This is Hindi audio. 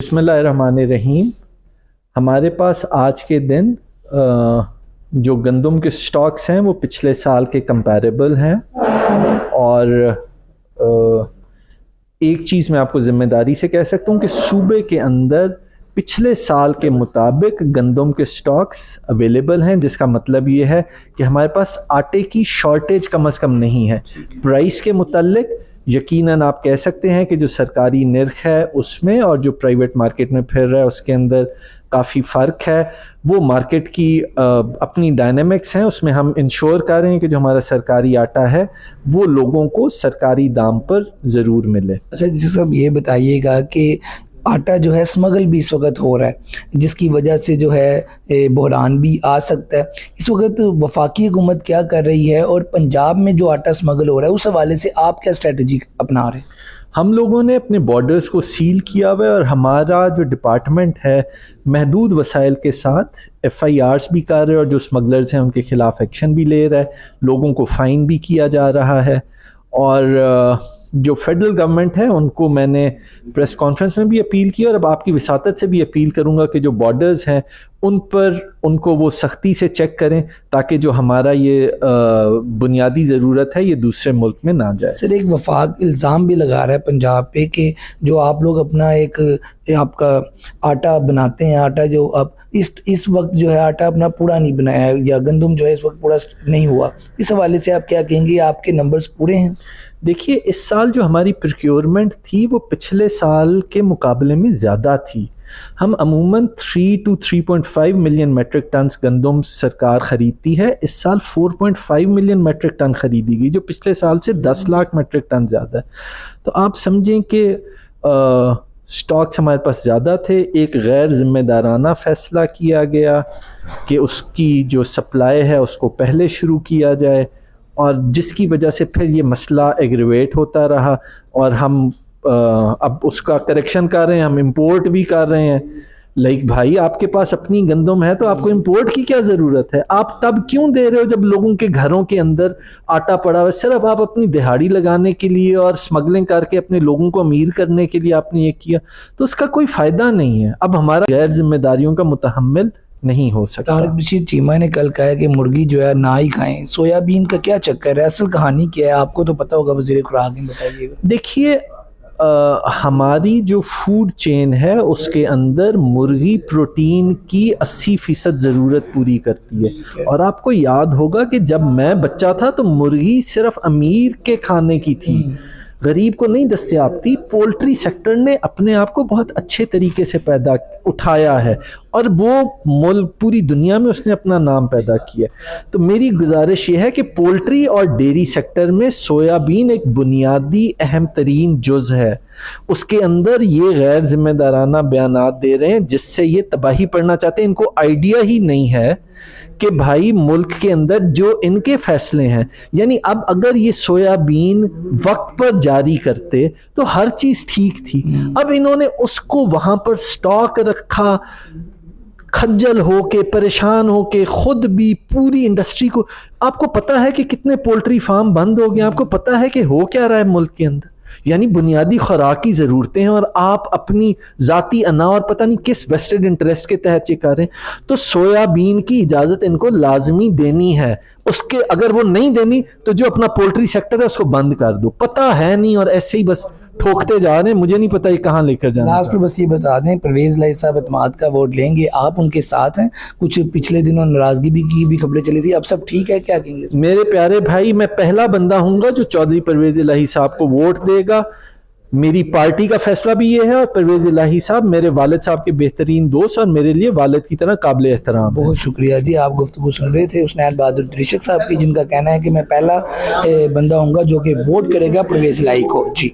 बिस्मिल्लाहिर्रहमानिर्रहीम। हमारे पास आज के दिन जो गंदम के स्टॉक्स हैं वो पिछले साल के कंपैरेबल हैं और एक चीज़ मैं आपको ज़िम्मेदारी से कह सकता हूँ कि सूबे के अंदर पिछले साल के मुताबिक गंदम के स्टॉक्स अवेलेबल हैं, जिसका मतलब ये है कि हमारे पास आटे की शॉर्टेज कम से कम नहीं है। प्राइस के मुतालिक यकीनन आप कह सकते हैं कि जो सरकारी निर्ख है उसमें और जो प्राइवेट मार्केट में फिर रहा है उसके अंदर काफ़ी फ़र्क है। वो मार्केट की अपनी डायनेमिक्स हैं, उसमें हम इंश्योर कर रहे हैं कि जो हमारा सरकारी आटा है वो लोगों को सरकारी दाम पर ज़रूर मिले। अच्छा जी साहब, ये बताइएगा कि आटा जो है स्मगल भी इस वक्त हो रहा है, जिसकी वजह से जो है बहरान भी आ सकता है। इस वक्त वफाकी हुकूमत क्या कर रही है और पंजाब में जो आटा स्मगल हो रहा है उस हवाले से आप क्या स्ट्रेटजी अपना रहे हैं? हम लोगों ने अपने बॉर्डर्स को सील किया हुआ है और हमारा जो डिपार्टमेंट है महदूद वसाइल के साथ FIRs भी कर रहे हैं और जो स्मगलर्स हैं उनके ख़िलाफ़ एक्शन भी ले रहा है, लोगों को फ़ाइन भी किया जा रहा है। और जो फेडरल गवर्नमेंट है उनको मैंने प्रेस कॉन्फ्रेंस में भी अपील की और अब आपकी विसातत से भी अपील करूंगा कि जो बॉर्डर्स हैं उन पर उनको वो सख्ती से चेक करें ताकि जो हमारा ये बुनियादी ज़रूरत है ये दूसरे मुल्क में ना जाए। सर, एक वफाक इल्ज़ाम भी लगा रहा है पंजाब पे कि जो आप लोग अपना एक आपका आटा बनाते हैं, आटा जो अब इस वक्त जो है आटा अपना पूरा नहीं बनाया है या गंदम जो है इस वक्त पूरा नहीं हुआ, इस हवाले से आप क्या कहेंगे? आपके नंबर्स पूरे हैं? देखिए, इस साल जो हमारी प्रोक्योरमेंट थी वो पिछले साल के मुकाबले में ज़्यादा थी। हम अमूमन 3 to 3.5 मिलियन मेट्रिक टन गंदम सरकार ख़रीदती है। इस साल 4.5 मिलियन मेट्रिक टन ख़रीदी गई, जो पिछले साल से 10 लाख मेट्रिक टन ज़्यादा है। तो आप समझें कि स्टॉक्स हमारे पास ज़्यादा थे। एक गैर ज़िम्मेदाराना फ़ैसला किया गया कि उसकी जो सप्लाई है उसको पहले शुरू किया जाए और जिसकी वजह से फिर ये मसला एग्रीवेट होता रहा और हम अब उसका करेक्शन कर रहे हैं, हम इंपोर्ट भी कर रहे हैं। भाई, आपके पास अपनी गंदम है तो आपको इंपोर्ट की क्या ज़रूरत है? आप तब क्यों दे रहे हो जब लोगों के घरों के अंदर आटा पड़ा हुआ? सिर्फ आप अपनी दिहाड़ी लगाने के लिए और स्मगलिंग करके अपने लोगों को अमीर करने के लिए आपने ये किया, तो उसका कोई फ़ायदा नहीं है। अब हमारा गैर जिम्मेदारियों का मुतहम्मिल नहीं हो सकता। तारिक बशीर चीमा ने कल कहा है कि मुर्गी जो है ना ही खाएं। सोयाबीन का क्या चक्कर है? असल कहानी क्या है? आपको तो पता होगा, वज़ीर खुराक ने बताइएगा। देखिए, हमारी जो फूड चेन है उसके अंदर मुर्गी प्रोटीन की 80% ज़रूरत पूरी करती है। और आपको याद होगा कि जब मैं बच्चा था तो मुर्गी सिर्फ अमीर के खाने की थी, गरीब को नहीं दस्तयाब थी। पोल्ट्री सेक्टर ने अपने आप को बहुत अच्छे तरीके से पैदा उठाया है और वो मुल्क पूरी दुनिया में उसने अपना नाम पैदा किया। तो मेरी गुजारिश ये है कि पोल्ट्री और डेयरी सेक्टर में सोयाबीन एक बुनियादी अहम तरीन जुज़ है। उसके अंदर ये गैर जिम्मेदाराना बयानात दे रहे हैं जिससे ये तबाही पड़ना चाहते हैं। इनको आइडिया ही नहीं है कि भाई मुल्क के अंदर जो इनके फैसले हैं, यानी अब अगर ये सोयाबीन वक्त पर जारी करते तो हर चीज़ ठीक थी। अब इन्होंने उसको वहाँ पर स्टॉक रखा, खज्जल हो के, परेशान हो के, खुद भी पूरी इंडस्ट्री को। आपको पता है कि कितने पोल्ट्री फार्म बंद हो गए? आपको पता है कि हो क्या रहा है मुल्क के अंदर? यानी बुनियादी खुराक की ज़रूरतें हैं और आप अपनी ज़ाती अना और पता नहीं किस वेस्टेड इंटरेस्ट के तहत ये कर रहे हैं। तो सोयाबीन की इजाज़त इनको लाजमी देनी है। उसके अगर वो नहीं देनी तो जो अपना पोल्ट्री सेक्टर है उसको बंद कर दो। पता है नहीं और ऐसे ही बस ठोकते जा रहे हैं। मुझे नहीं पता ये कहाँ लेकर जाना। लास्ट में बस ये बता दें, परवेज़ इलाही साहब एतमाद का वोट लेंगे, आप उनके साथ हैं? कुछ पिछले दिनों नाराज़गी भी खबरें चली थी, अब सब ठीक है? क्या कहेंगे? मेरे प्यारे भाई, मैं पहला बंदा हूँगा जो चौधरी परवेज़ इलाही साहब को वोट देगा। मेरी पार्टी का फैसला भी ये है और परवेज़ इलाही साहब मेरे वालिद साहब के बेहतरीन दोस्त और मेरे लिए वालिद की तरह काबिल एहतराम। बहुत शुक्रिया जी। आप गुफ्तगू सुन रहे थे हुस्नैन बहादुर दिरिशक साहब की, जिनका कहना है कि मैं पहला बंदा हूँगा जो कि वोट करेगा परवेज़ इलाही को। जी।